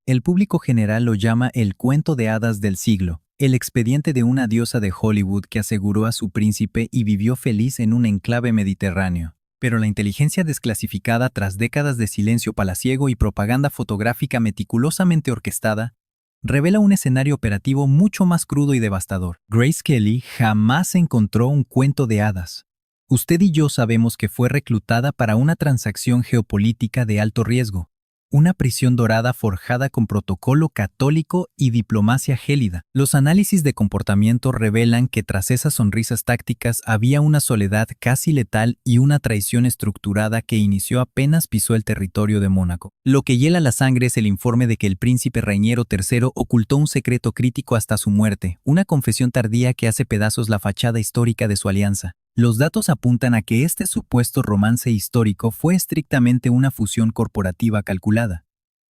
El público general lo llama el cuento de hadas del siglo, el expediente de una diosa de Hollywood que aseguró a su príncipe y vivió feliz en un enclave mediterráneo. Pero la inteligencia desclasificada tras décadas de silencio palaciego y propaganda fotográfica meticulosamente orquestada, revela un escenario operativo mucho más crudo y devastador. Grace Kelly jamás encontró un cuento de hadas. Usted y yo sabemos que fue reclutada para una transacción geopolítica de alto riesgo, una prisión dorada forjada con protocolo católico y diplomacia gélida. Los análisis de comportamiento revelan que tras esas sonrisas tácticas había una soledad casi letal y una traición estructurada que inició apenas pisó el territorio de Mónaco. Lo que hiela la sangre es el informe de que el príncipe Rainiero III ocultó un secreto crítico hasta su muerte, una confesión tardía que hace pedazos la fachada histórica de su alianza. Los datos apuntan a que este supuesto romance histórico fue estrictamente una fusión corporativa calculada.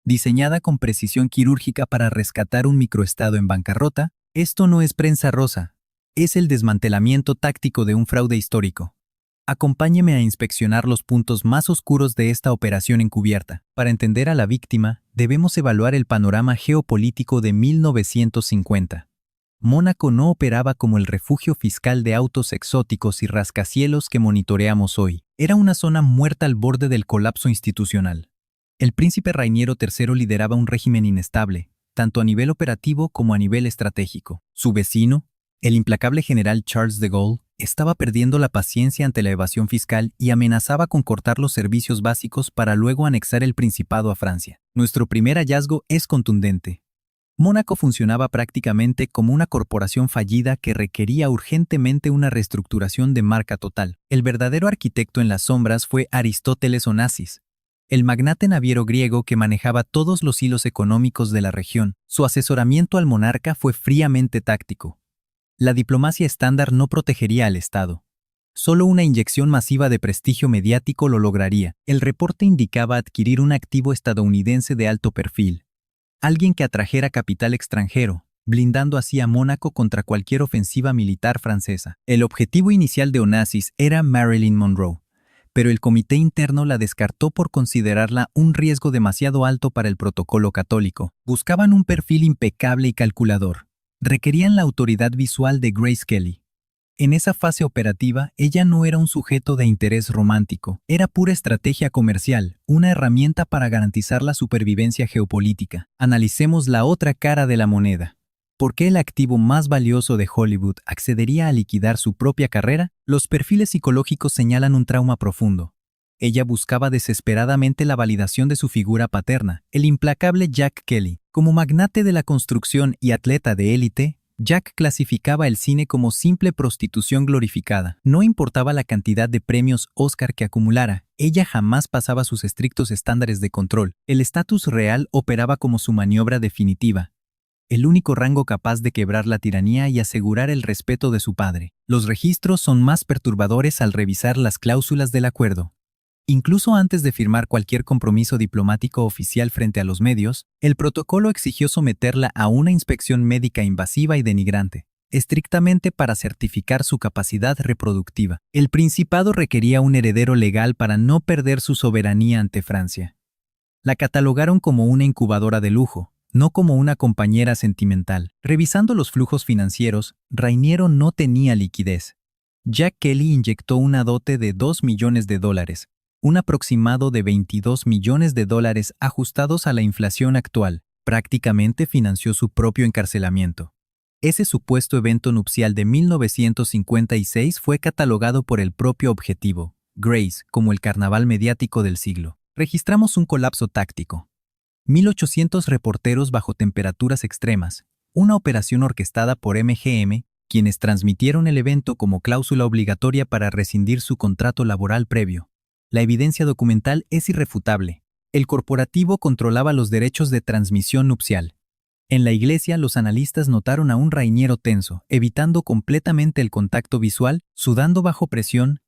Diseñada con precisión quirúrgica para rescatar un microestado en bancarrota, esto no es prensa rosa, es el desmantelamiento táctico de un fraude histórico. Acompáñeme a inspeccionar los puntos más oscuros de esta operación encubierta. Para entender a la víctima, debemos evaluar el panorama geopolítico de 1950. Mónaco no operaba como el refugio fiscal de autos exóticos y rascacielos que monitoreamos hoy. Era una zona muerta al borde del colapso institucional. El príncipe Rainiero III lideraba un régimen inestable, tanto a nivel operativo como a nivel estratégico. Su vecino, el implacable general Charles de Gaulle, estaba perdiendo la paciencia ante la evasión fiscal y amenazaba con cortar los servicios básicos para luego anexar el principado a Francia. Nuestro primer hallazgo es contundente. Mónaco funcionaba prácticamente como una corporación fallida que requería urgentemente una reestructuración de marca total. El verdadero arquitecto en las sombras fue Aristóteles Onassis, el magnate naviero griego que manejaba todos los hilos económicos de la región. Su asesoramiento al monarca fue fríamente táctico. La diplomacia estándar no protegería al Estado. Solo una inyección masiva de prestigio mediático lo lograría. El reporte indicaba adquirir un activo estadounidense de alto perfil. Alguien que atrajera capital extranjero, blindando así a Mónaco contra cualquier ofensiva militar francesa. El objetivo inicial de Onassis era Marilyn Monroe, pero el comité interno la descartó por considerarla un riesgo demasiado alto para el protocolo católico. Buscaban un perfil impecable y calculador. Requerían la autoridad visual de Grace Kelly. En esa fase operativa, ella no era un sujeto de interés romántico, era pura estrategia comercial, una herramienta para garantizar la supervivencia geopolítica. Analicemos la otra cara de la moneda. ¿Por qué el activo más valioso de Hollywood accedería a liquidar su propia carrera? Los perfiles psicológicos señalan un trauma profundo. Ella buscaba desesperadamente la validación de su figura paterna, el implacable Jack Kelly. Como magnate de la construcción y atleta de élite, Jack clasificaba el cine como simple prostitución glorificada. No importaba la cantidad de premios Oscar que acumulara, ella jamás pasaba sus estrictos estándares de control. El estatus real operaba como su maniobra definitiva, el único rango capaz de quebrar la tiranía y asegurar el respeto de su padre. Los registros son más perturbadores al revisar las cláusulas del acuerdo. Incluso antes de firmar cualquier compromiso diplomático oficial frente a los medios, el protocolo exigió someterla a una inspección médica invasiva y denigrante, estrictamente para certificar su capacidad reproductiva. El principado requería un heredero legal para no perder su soberanía ante Francia. La catalogaron como una incubadora de lujo, no como una compañera sentimental. Revisando los flujos financieros, Rainiero no tenía liquidez. Jack Kelly inyectó una dote de $2 millones, un aproximado de $22 millones ajustados a la inflación actual. Prácticamente financió su propio encarcelamiento. Ese supuesto evento nupcial de 1956 fue catalogado por el propio objetivo, Grace, como el carnaval mediático del siglo. Registramos un colapso táctico. 1.800 reporteros bajo temperaturas extremas, una operación orquestada por MGM, quienes transmitieron el evento como cláusula obligatoria para rescindir su contrato laboral previo. La evidencia documental es irrefutable. El corporativo controlaba los derechos de transmisión nupcial. En la iglesia, los analistas notaron a un Rainiero tenso, evitando completamente el contacto visual, sudando bajo presión,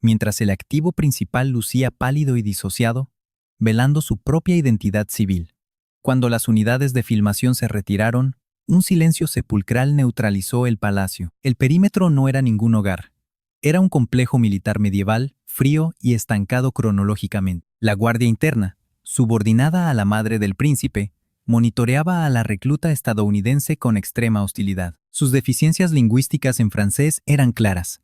mientras el activo principal lucía pálido y disociado, velando su propia identidad civil. Cuando las unidades de filmación se retiraron, un silencio sepulcral neutralizó el palacio. El perímetro no era ningún hogar. Era un complejo militar medieval, frío y estancado cronológicamente. La guardia interna, subordinada a la madre del príncipe, monitoreaba a la recluta estadounidense con extrema hostilidad. Sus deficiencias lingüísticas en francés eran claras.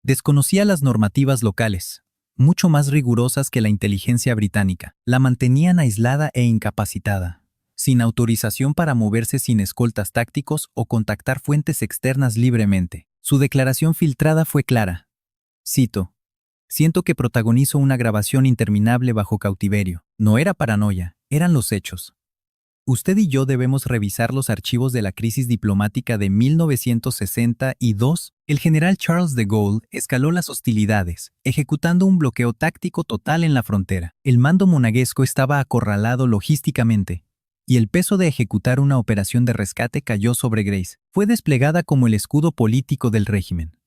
Desconocía las normativas locales, mucho más rigurosas que la inteligencia británica. La mantenían aislada e incapacitada, sin autorización para moverse sin escoltas tácticos o contactar fuentes externas libremente. Su declaración filtrada fue clara. Cito: "Siento que protagonizo una grabación interminable bajo cautiverio. No era paranoia, eran los hechos. Usted y yo debemos revisar los archivos de la crisis diplomática de 1962. El general Charles de Gaulle escaló las hostilidades, ejecutando un bloqueo táctico total en la frontera. El mando monegasco estaba acorralado logísticamente, y el peso de ejecutar una operación de rescate cayó sobre Grace. Fue desplegada como el escudo político del régimen.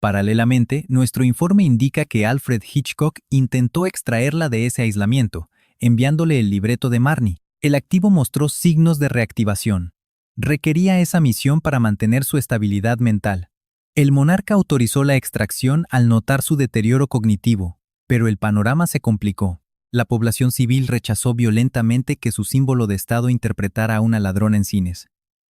Paralelamente, nuestro informe indica que Alfred Hitchcock intentó extraerla de ese aislamiento, enviándole el libreto de Marnie. El activo mostró signos de reactivación. Requería esa misión para mantener su estabilidad mental. El monarca autorizó la extracción al notar su deterioro cognitivo, pero el panorama se complicó. La población civil rechazó violentamente que su símbolo de Estado interpretara a una ladrona en cines.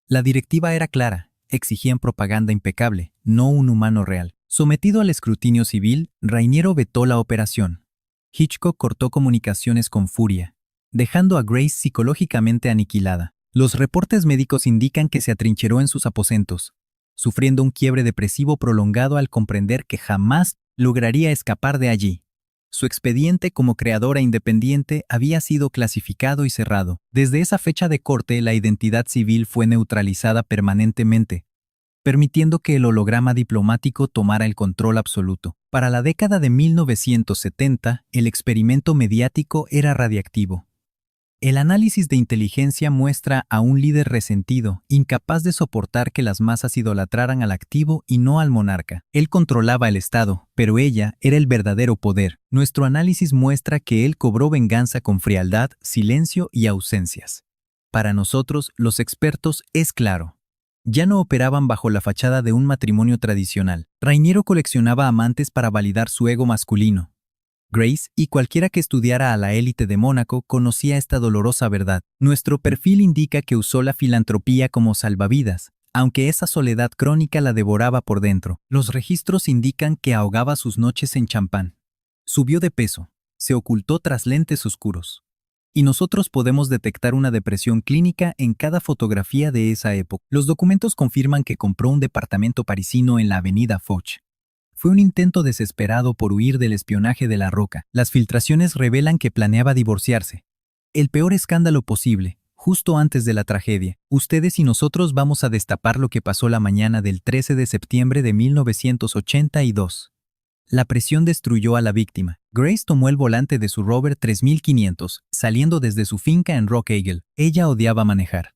La directiva era clara: exigían propaganda impecable, no un humano real. Sometido al escrutinio civil, Rainiero vetó la operación. Hitchcock cortó comunicaciones con furia, dejando a Grace psicológicamente aniquilada. Los reportes médicos indican que se atrincheró en sus aposentos, sufriendo un quiebre depresivo prolongado al comprender que jamás lograría escapar de allí. Su expediente como creadora independiente había sido clasificado y cerrado. Desde esa fecha de corte, la identidad civil fue neutralizada permanentemente, permitiendo que el holograma diplomático tomara el control absoluto. Para la década de 1970, el experimento mediático era radiactivo. El análisis de inteligencia muestra a un líder resentido, incapaz de soportar que las masas idolatraran al activo y no al monarca. Él controlaba el Estado, pero ella era el verdadero poder. Nuestro análisis muestra que él cobró venganza con frialdad, silencio y ausencias. Para nosotros, los expertos, es claro: ya no operaban bajo la fachada de un matrimonio tradicional. Rainiero coleccionaba amantes para validar su ego masculino. Grace, y cualquiera que estudiara a la élite de Mónaco, conocía esta dolorosa verdad. Nuestro perfil indica que usó la filantropía como salvavidas, aunque esa soledad crónica la devoraba por dentro. Los registros indican que ahogaba sus noches en champán. Subió de peso, se ocultó tras lentes oscuros. Y nosotros podemos detectar una depresión clínica en cada fotografía de esa época. Los documentos confirman que compró un departamento parisino en la avenida Foch. Fue un intento desesperado por huir del espionaje de La Roca. Las filtraciones revelan que planeaba divorciarse. El peor escándalo posible, justo antes de la tragedia. Ustedes y nosotros vamos a destapar lo que pasó la mañana del 13 de septiembre de 1982. La presión destruyó a la víctima. Grace tomó el volante de su Rover 3500, saliendo desde su finca en Rock Eagle. Ella odiaba manejar.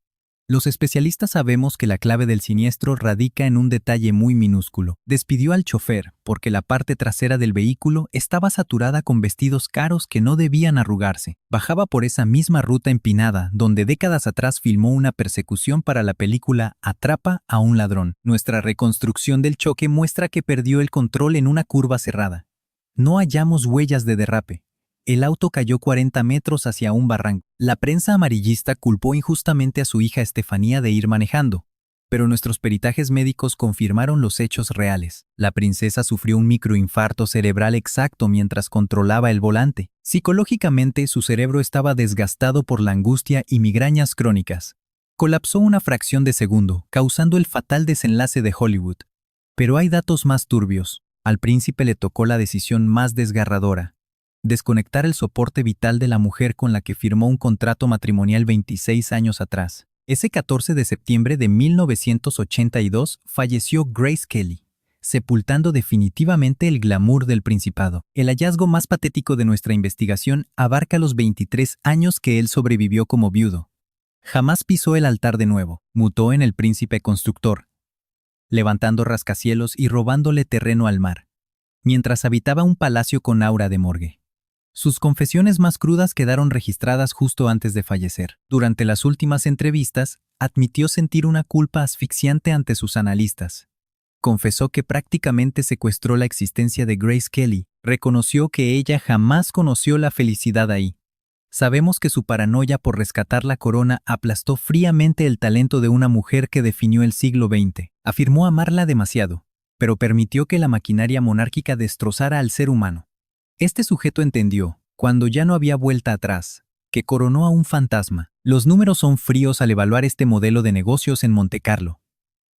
Los especialistas sabemos que la clave del siniestro radica en un detalle muy minúsculo. Despidió al chofer porque la parte trasera del vehículo estaba saturada con vestidos caros que no debían arrugarse. Bajaba por esa misma ruta empinada donde décadas atrás filmó una persecución para la película Atrapa a un ladrón. Nuestra reconstrucción del choque muestra que perdió el control en una curva cerrada. No hallamos huellas de derrape. El auto cayó 40 metros hacia un barranco. La prensa amarillista culpó injustamente a su hija Estefanía de ir manejando, pero nuestros peritajes médicos confirmaron los hechos reales. La princesa sufrió un microinfarto cerebral exacto mientras controlaba el volante. Psicológicamente, su cerebro estaba desgastado por la angustia y migrañas crónicas. Colapsó una fracción de segundo, causando el fatal desenlace de Hollywood. Pero hay datos más turbios. Al príncipe le tocó la decisión más desgarradora: desconectar el soporte vital de la mujer con la que firmó un contrato matrimonial 26 años atrás. Ese 14 de septiembre de 1982 falleció Grace Kelly, sepultando definitivamente el glamour del principado. El hallazgo más patético de nuestra investigación abarca los 23 años que él sobrevivió como viudo. Jamás pisó el altar de nuevo. Mutó en el príncipe constructor, levantando rascacielos y robándole terreno al mar, mientras habitaba un palacio con aura de morgue. Sus confesiones más crudas quedaron registradas justo antes de fallecer. Durante las últimas entrevistas, admitió sentir una culpa asfixiante ante sus analistas. Confesó que prácticamente secuestró la existencia de Grace Kelly. Reconoció que ella jamás conoció la felicidad ahí. Sabemos que su paranoia por rescatar la corona aplastó fríamente el talento de una mujer que definió el siglo XX. Afirmó amarla demasiado, pero permitió que la maquinaria monárquica destrozara al ser humano. Este sujeto entendió, cuando ya no había vuelta atrás, que coronó a un fantasma. Los números son fríos al evaluar este modelo de negocios en Montecarlo.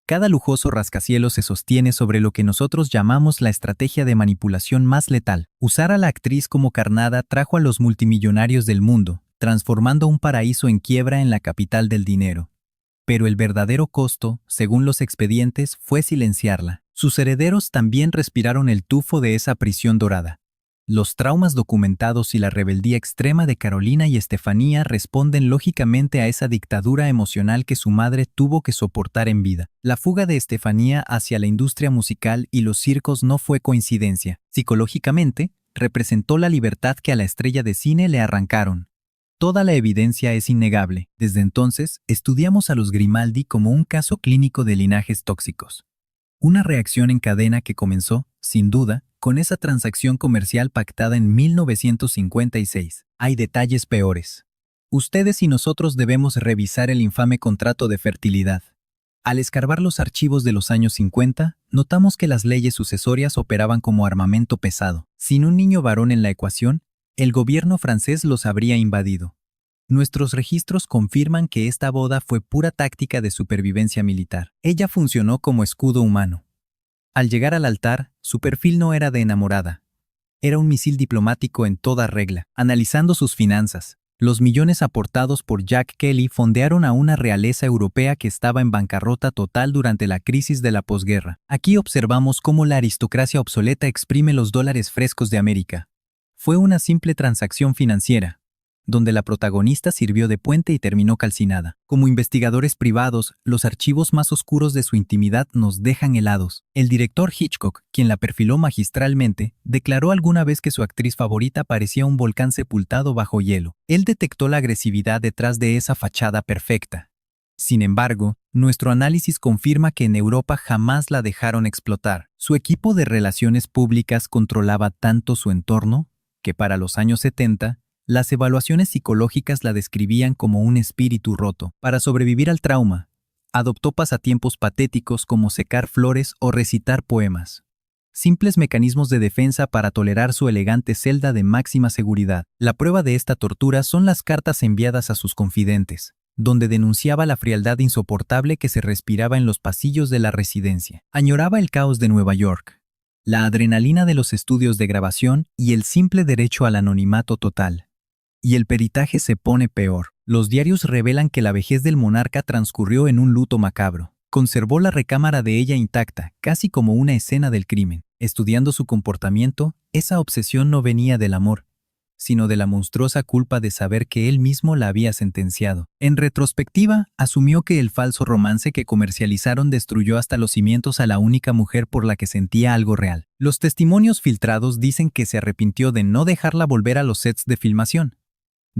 Cada lujoso rascacielos se sostiene sobre lo que nosotros llamamos la estrategia de manipulación más letal. Usar a la actriz como carnada trajo a los multimillonarios del mundo, transformando un paraíso en quiebra en la capital del dinero. Pero el verdadero costo, según los expedientes, fue silenciarla. Sus herederos también respiraron el tufo de esa prisión dorada. Los traumas documentados y la rebeldía extrema de Carolina y Estefanía responden lógicamente a esa dictadura emocional que su madre tuvo que soportar en vida. La fuga de Estefanía hacia la industria musical y los circos no fue coincidencia. Psicológicamente, representó la libertad que a la estrella de cine le arrancaron. Toda la evidencia es innegable. Desde entonces, estudiamos a los Grimaldi como un caso clínico de linajes tóxicos. Una reacción en cadena que comenzó, sin duda, con esa transacción comercial pactada en 1956. Hay detalles peores. Ustedes y nosotros debemos revisar el infame contrato de fertilidad. Al escarbar los archivos de los años 50, notamos que las leyes sucesorias operaban como armamento pesado. Sin un niño varón en la ecuación, el gobierno francés los habría invadido. Nuestros registros confirman que esta boda fue pura táctica de supervivencia militar. Ella funcionó como escudo humano. Al llegar al altar, su perfil no era de enamorada. Era un misil diplomático en toda regla. Analizando sus finanzas, los millones aportados por Jack Kelly fondearon a una realeza europea que estaba en bancarrota total durante la crisis de la posguerra. Aquí observamos cómo la aristocracia obsoleta exprime los dólares frescos de América. Fue una simple transacción financiera, donde la protagonista sirvió de puente y terminó calcinada. Como investigadores privados, los archivos más oscuros de su intimidad nos dejan helados. El director Hitchcock, quien la perfiló magistralmente, declaró alguna vez que su actriz favorita parecía un volcán sepultado bajo hielo. Él detectó la agresividad detrás de esa fachada perfecta. Sin embargo, nuestro análisis confirma que en Europa jamás la dejaron explotar. Su equipo de relaciones públicas controlaba tanto su entorno, que para los años 70, las evaluaciones psicológicas la describían como un espíritu roto. Para sobrevivir al trauma, adoptó pasatiempos patéticos como secar flores o recitar poemas. Simples mecanismos de defensa para tolerar su elegante celda de máxima seguridad. La prueba de esta tortura son las cartas enviadas a sus confidentes, donde denunciaba la frialdad insoportable que se respiraba en los pasillos de la residencia. Añoraba el caos de Nueva York, la adrenalina de los estudios de grabación y el simple derecho al anonimato total. Y el peritaje se pone peor. Los diarios revelan que la vejez del monarca transcurrió en un luto macabro. Conservó la recámara de ella intacta, casi como una escena del crimen. Estudiando su comportamiento, esa obsesión no venía del amor, sino de la monstruosa culpa de saber que él mismo la había sentenciado. En retrospectiva, asumió que el falso romance que comercializaron destruyó hasta los cimientos a la única mujer por la que sentía algo real. Los testimonios filtrados dicen que se arrepintió de no dejarla volver a los sets de filmación.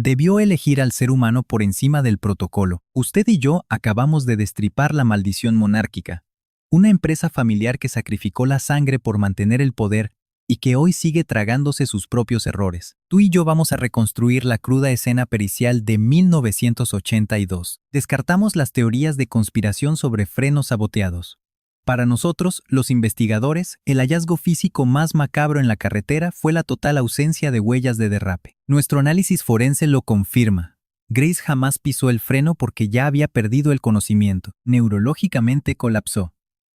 Debió elegir al ser humano por encima del protocolo. Usted y yo acabamos de destripar la maldición monárquica. Una empresa familiar que sacrificó la sangre por mantener el poder y que hoy sigue tragándose sus propios errores. Tú y yo vamos a reconstruir la cruda escena pericial de 1982. Descartamos las teorías de conspiración sobre frenos saboteados. Para nosotros, los investigadores, el hallazgo físico más macabro en la carretera fue la total ausencia de huellas de derrape. Nuestro análisis forense lo confirma. Grace jamás pisó el freno porque ya había perdido el conocimiento. Neurológicamente colapsó.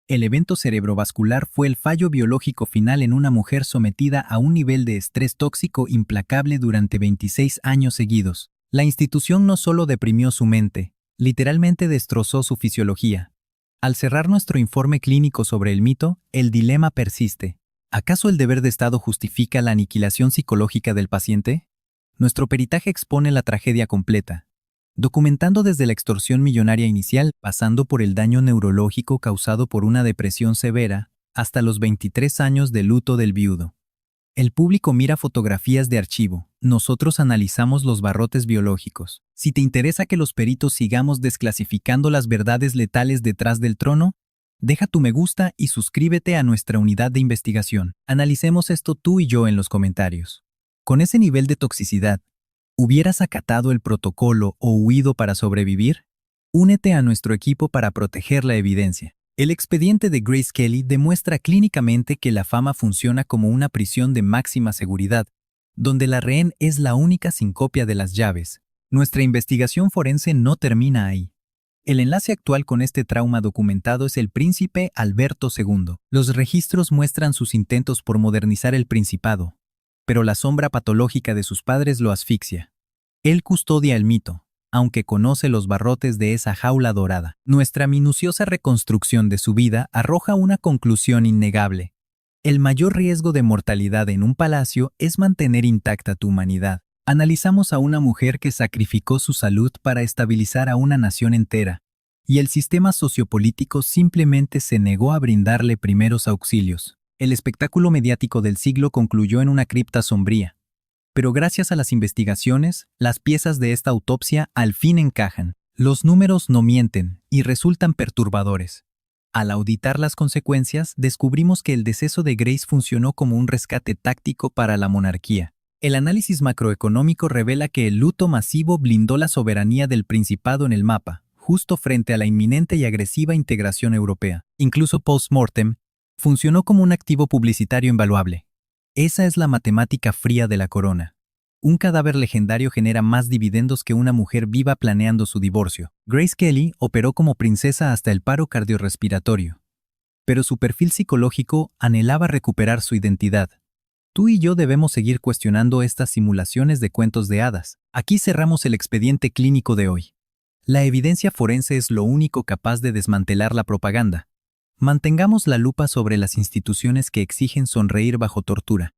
El evento cerebrovascular fue el fallo biológico final en una mujer sometida a un nivel de estrés tóxico implacable durante 26 años seguidos. La institución no solo deprimió su mente, literalmente destrozó su fisiología. Al cerrar nuestro informe clínico sobre el mito, el dilema persiste. ¿Acaso el deber de Estado justifica la aniquilación psicológica del paciente? Nuestro peritaje expone la tragedia completa, documentando desde la extorsión millonaria inicial, pasando por el daño neurológico causado por una depresión severa, hasta los 23 años de luto del viudo. El público mira fotografías de archivo, nosotros analizamos los barrotes biológicos. Si te interesa que los peritos sigamos desclasificando las verdades letales detrás del trono, deja tu me gusta y suscríbete a nuestra unidad de investigación. Analicemos esto tú y yo en los comentarios. Con ese nivel de toxicidad, ¿Hubieras acatado el protocolo o huido para sobrevivir? Únete a nuestro equipo para proteger la evidencia. El expediente de Grace Kelly demuestra clínicamente que la fama funciona como una prisión de máxima seguridad, donde la rehén es la única sin copia de las llaves. Nuestra investigación forense no termina ahí. El enlace actual con este trauma documentado es el príncipe Alberto II. Los registros muestran sus intentos por modernizar el principado, pero la sombra patológica de sus padres lo asfixia. Él custodia el mito, aunque conoce los barrotes de esa jaula dorada. Nuestra minuciosa reconstrucción de su vida arroja una conclusión innegable. El mayor riesgo de mortalidad en un palacio es mantener intacta tu humanidad. Analizamos a una mujer que sacrificó su salud para estabilizar a una nación entera, y el sistema sociopolítico simplemente se negó a brindarle primeros auxilios. El espectáculo mediático del siglo concluyó en una cripta sombría. Pero gracias a las investigaciones, las piezas de esta autopsia al fin encajan. Los números no mienten y resultan perturbadores. Al auditar las consecuencias, descubrimos que el deceso de Grace funcionó como un rescate táctico para la monarquía. El análisis macroeconómico revela que el luto masivo blindó la soberanía del Principado en el mapa, justo frente a la inminente y agresiva integración europea. Incluso post-mortem, funcionó como un activo publicitario invaluable. Esa es la matemática fría de la corona. Un cadáver legendario genera más dividendos que una mujer viva planeando su divorcio. Grace Kelly operó como princesa hasta el paro cardiorrespiratorio, pero su perfil psicológico anhelaba recuperar su identidad. Tú y yo debemos seguir cuestionando estas simulaciones de cuentos de hadas. Aquí cerramos el expediente clínico de hoy. La evidencia forense es lo único capaz de desmantelar la propaganda. Mantengamos la lupa sobre las instituciones que exigen sonreír bajo tortura.